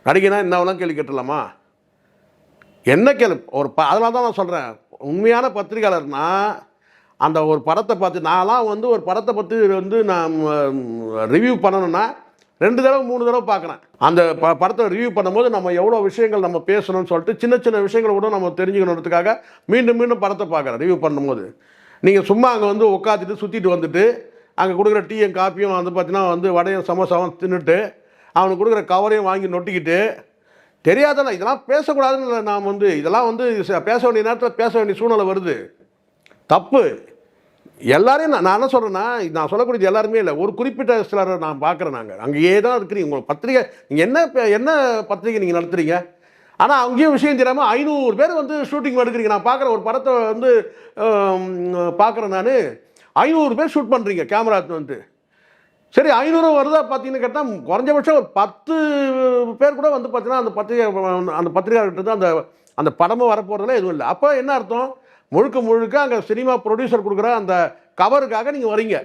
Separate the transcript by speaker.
Speaker 1: நடிகைனா என்னவெல்லாம் கேள்வி கேட்டுடலாமா? என்ன கேள்வி ஒரு அதனால தான் நான் சொல்கிறேன், உண்மையான பத்திரிகையாளர்னா அந்த ஒரு படத்தை பார்த்து நான்லாம் வந்து ஒரு படத்தை பற்றி வந்து நான் ரிவ்யூ பண்ணணும்னா 2 தடவை 3 தடவை பார்க்குறேன். அந்த படத்தை ரிவ்யூ பண்ணும்போது நம்ம எவ்வளோ விஷயங்கள் நம்ம பேசணும்னு சொல்லிட்டு சின்ன சின்ன விஷயங்களை கூட நம்ம தெரிஞ்சுக்கணுன்றதுக்காக மீண்டும் மீண்டும் படத்தை பார்க்குறேன் ரிவ்யூ பண்ணும்போது. நீங்கள் சும்மா அங்கே வந்து உட்காந்துட்டு சுற்றிட்டு வந்துட்டு அங்கே கொடுக்குற டீயும் காப்பியும் வந்து பார்த்தீங்கன்னா வந்து வடையும் சமோசாவும் தின்னுட்டு அவனுக்கு கொடுக்குற கவரையும் வாங்கி நொட்டிக்கிட்டு தெரியாதானே இதெல்லாம் பேசக்கூடாதுன்னு நாம் வந்து இதெல்லாம் வந்து பேச வேண்டிய நேரத்தில் பேச வேண்டிய சூழ்நிலை வருது. தப்பு. எல்லாரையும் நான் என்ன சொல்கிறேன்னா, நான் சொல்லக்கூடியது எல்லாருமே இல்லை, ஒரு குறிப்பிட்ட சிலரை நான் பார்க்குறேன். நாங்கள் அங்கேயே தான் இருக்கிறீங்க. உங்கள் பத்திரிகை நீங்கள் என்ன பத்திரிகை நீங்கள் நடத்துகிறீங்க? ஆனால் அங்கேயும் விஷயம் தெரியாமல் 500 பேர் வந்து ஷூட்டிங் எடுக்கிறீங்க. நான் பார்க்குறேன் ஒரு படத்தை வந்து பார்க்குறேன் நான், 500 பேர் ஷூட் பண்ணுறீங்க கேமரா வந்துட்டு. சரி 500 வருதா பார்த்தீங்கன்னு கேட்டால் குறைஞ்சபட்சம் ஒரு 10 பேர் கூட வந்து பார்த்தீங்கன்னா அந்த பத்திரிகையாளர்கிட்ட அந்த அந்த படமும் வரப்போகிறதுல எதுவும் இல்லை. அப்போ என்ன அர்த்தம்? முழுக்க முழுக்க அங்கே சினிமா ப்ரொடியூசர் கொடுக்குற அந்த கவருக்காக நீங்கள் வரீங்க.